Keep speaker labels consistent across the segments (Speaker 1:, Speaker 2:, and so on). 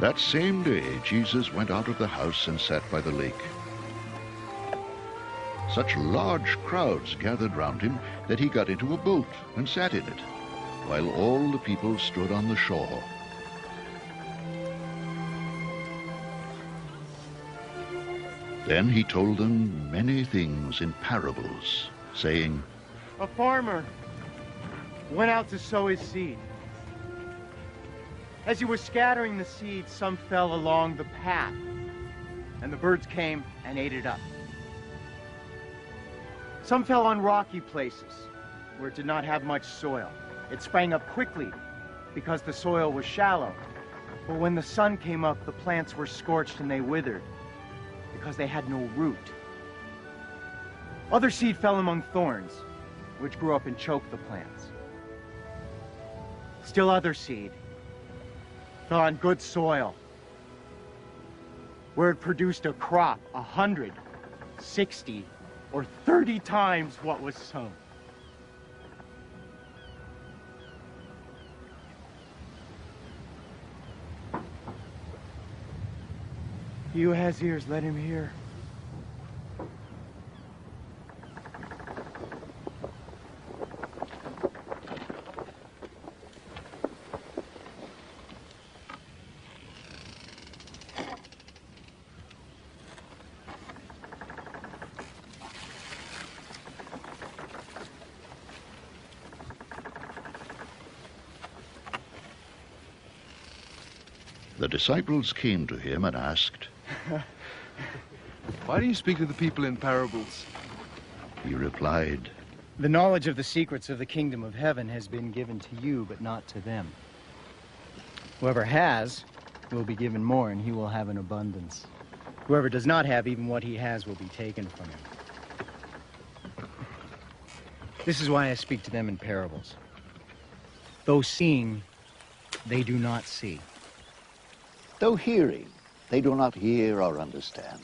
Speaker 1: That same day, Jesus went out of the house and sat by the lake. Such large crowds gathered round him that he got into a boat and sat in it, while all the people stood on the shore. Then he told them many things in parables, saying,
Speaker 2: A farmer went out to sow his seed. As he was scattering the seed, some fell along the path, and the birds came and ate it up. Some fell on rocky places, where it did not have much soil. It sprang up quickly, because the soil was shallow. But when the sun came up, the plants were scorched and they withered, because they had no root. Other seed fell among thorns, which grew up and choked the plants. Still other seed fell on good soil, where it produced a crop 100, 60, or 30 times what was sown. He who has ears, let him hear.
Speaker 1: The disciples came to him and asked,
Speaker 3: Why do you speak to the people in parables?
Speaker 1: He replied,
Speaker 2: The knowledge of the secrets of the kingdom of heaven has been given to you, but not to them. Whoever has will be given more, and he will have an abundance. Whoever does not have, even what he has will be taken from him. This is why I speak to them in parables. Though seeing, they do not see.
Speaker 4: Though hearing, they do not hear or understand.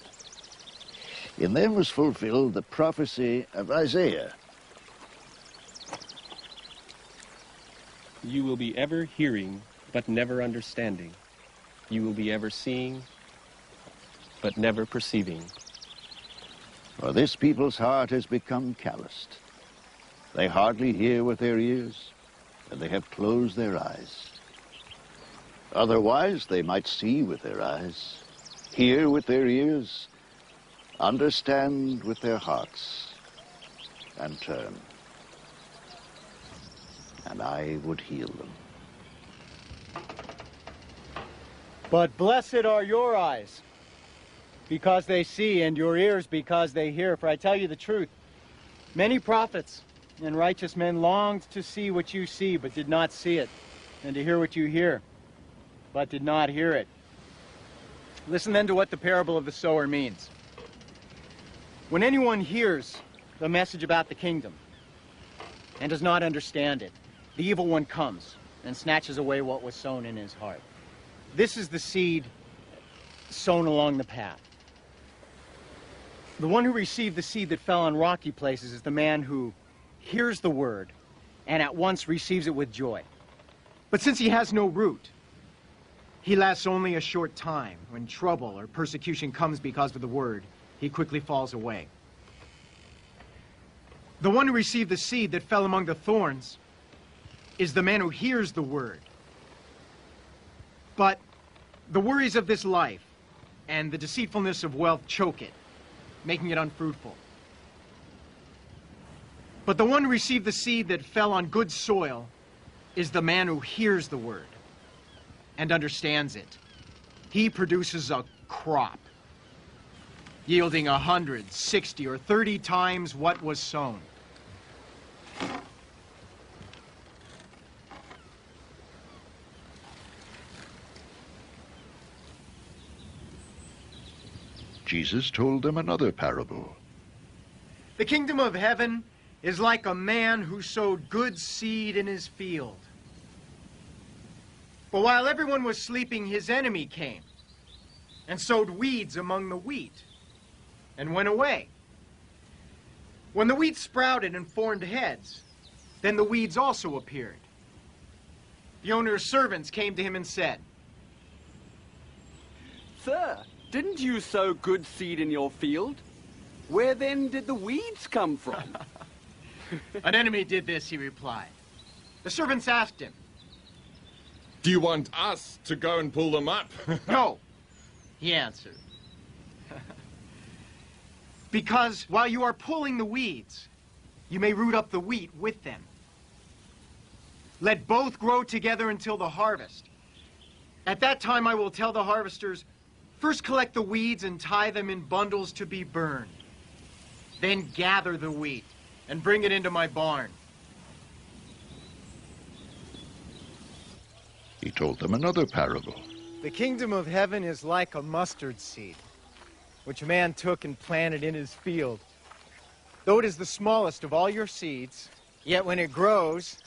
Speaker 4: In them was fulfilled the prophecy of Isaiah.
Speaker 5: You will be ever hearing, but never understanding. You will be ever seeing, but never perceiving.
Speaker 4: For this people's heart has become calloused. They hardly hear with their ears, and they have closed their eyes. Otherwise, they might see with their eyes, hear with their ears, understand with their hearts, and turn. And I would heal them.
Speaker 2: But blessed are your eyes, because they see, and your ears because they hear. For I tell you the truth, many prophets and righteous men longed to see what you see, but did not see it, and to hear what you hear, but did not hear it. Listen then to what the parable of the sower means. When anyone hears the message about the kingdom and does not understand it, the evil one comes and snatches away what was sown in his heart. This is the seed sown along the path. The one who received the seed that fell on rocky places is the man who hears the word and at once receives it with joy. But since he has no root, he lasts only a short time. When trouble or persecution comes because of the word, he quickly falls away. The one who received the seed that fell among the thorns is the man who hears the word. But the worries of this life and the deceitfulness of wealth choke it, making it unfruitful. But the one who received the seed that fell on good soil is the man who hears the word and understands it. He produces a crop, yielding 100, 60, or 30 times what was sown.
Speaker 1: Jesus told them another parable.
Speaker 2: The kingdom of heaven is like a man who sowed good seed in his field. But while everyone was sleeping, his enemy came and sowed weeds among the wheat and went away. When the wheat sprouted and formed heads, then the weeds also appeared. The owner's servants came to him and said,
Speaker 6: Sir, didn't you sow good seed in your field? Where then did the weeds come from?
Speaker 2: An enemy did this, he replied. The servants asked him.
Speaker 7: Do you want us to go and pull them up?
Speaker 2: No, he answered. Because while you are pulling the weeds, you may root up the wheat with them. Let both grow together until the harvest. At that time I will tell the harvesters, first collect the weeds and tie them in bundles to be burned. Then gather the wheat and bring it into my barn.
Speaker 1: He told them another parable.
Speaker 2: The kingdom of heaven is like a mustard seed, which a man took and planted in his field. Though it is the smallest of all your seeds, yet when it grows,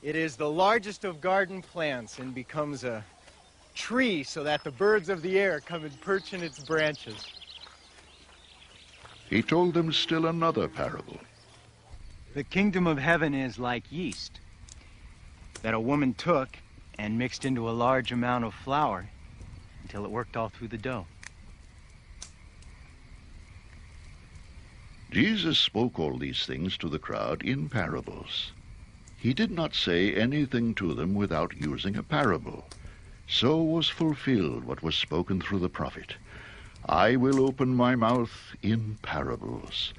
Speaker 2: it is the largest of garden plants and becomes a tree so that the birds of the air come and perch in its branches.
Speaker 1: He told them still another parable.
Speaker 2: The kingdom of heaven is like yeast that a woman took and mixed into a large amount of flour until it worked all through the dough.
Speaker 1: Jesus spoke all these things to the crowd in parables. He did not say anything to them without using a parable. So was fulfilled what was spoken through the prophet. I will open my mouth in parables.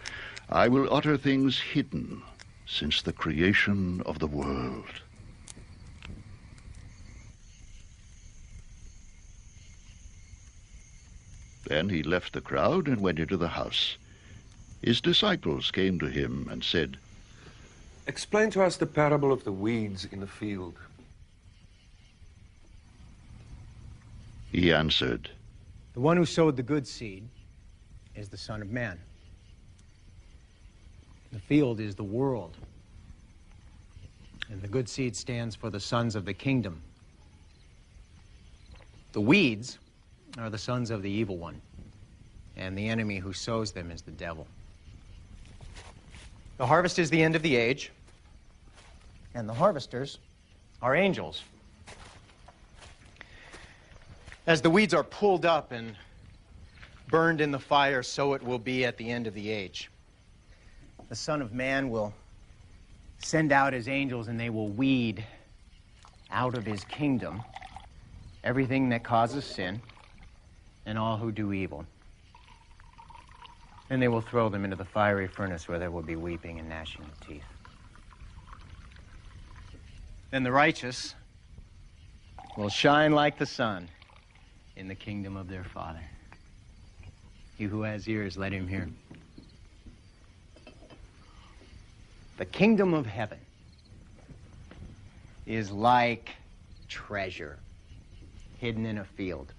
Speaker 1: I will utter things hidden since the creation of the world. Then he left the crowd and went into the house. His disciples came to him and said,
Speaker 8: Explain to us the parable of the weeds in the field.
Speaker 1: He answered,
Speaker 2: The one who sowed the good seed is the Son of Man. The field is the world, and the good seed stands for the sons of the kingdom. The weeds are the sons of the evil one, and the enemy who sows them is the devil. The harvest is the end of the age, and the harvesters are angels. As the weeds are pulled up and burned in the fire, so it will be at the end of the age. The Son of Man will send out his angels, and they will weed out of his kingdom everything that causes sin and all who do evil. And they will throw them into the fiery furnace where there will be weeping and gnashing of teeth. Then the righteous will shine like the sun in the kingdom of their Father. He who has ears, let him hear. The kingdom of heaven is like treasure hidden in a field.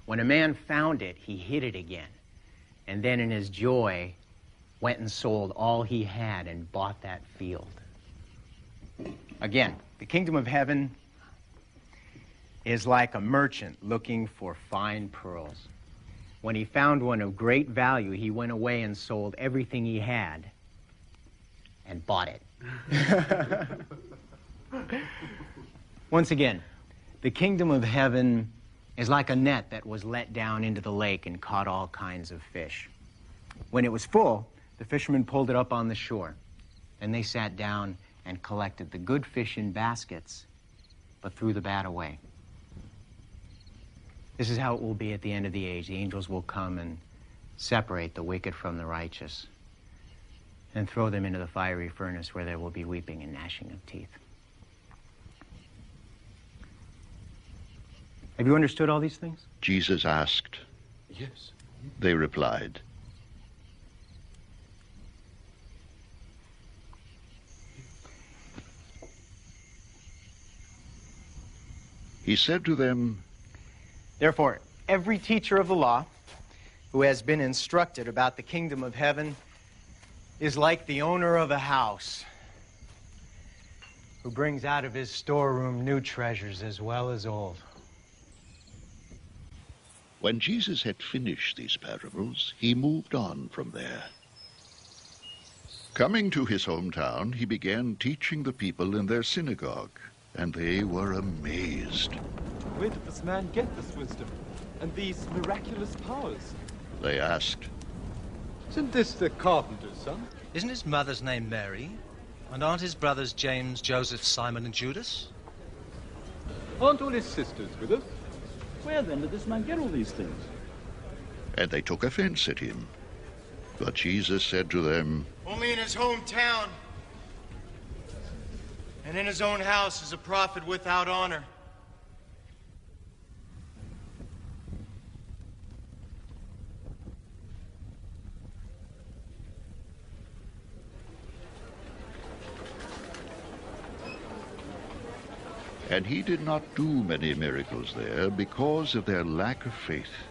Speaker 2: When a man found it, he hid it again, and then in his joy went and sold all he had and bought that field. Again, the kingdom of heaven is like a merchant looking for fine pearls. When he found one of great value, he went away and sold everything he had and bought it. Once again, the kingdom of heaven is like a net that was let down into the lake and caught all kinds of fish. When it was full, the fishermen pulled it up on the shore, and they sat down and collected the good fish in baskets, but threw the bad away. This is how it will be at the end of the age. The angels will come and separate the wicked from the righteous and throw them into the fiery furnace where there will be weeping and gnashing of teeth. Have you understood all these things?
Speaker 1: Jesus asked.
Speaker 8: Yes.
Speaker 1: They replied, He said to them,
Speaker 2: Therefore, every teacher of the law who has been instructed about the kingdom of heaven is like the owner of a house who brings out of his storeroom new treasures as well as old.
Speaker 1: When Jesus had finished these parables, he moved on from there. Coming to his hometown, he began teaching the people in their synagogue, and they were amazed.
Speaker 3: Where did this man get this wisdom and these miraculous powers?
Speaker 1: They asked.
Speaker 9: Isn't this the carpenter's son?
Speaker 10: Isn't his mother's name Mary? And aren't his brothers James, Joseph, Simon, and Judas?
Speaker 9: Aren't all his sisters with us?
Speaker 11: Where then did this man get all these things?
Speaker 1: And they took offense at him. But Jesus said to them,
Speaker 12: Only in his hometown and in his own house is a prophet without honor.
Speaker 1: And he did not do many miracles there because of their lack of faith.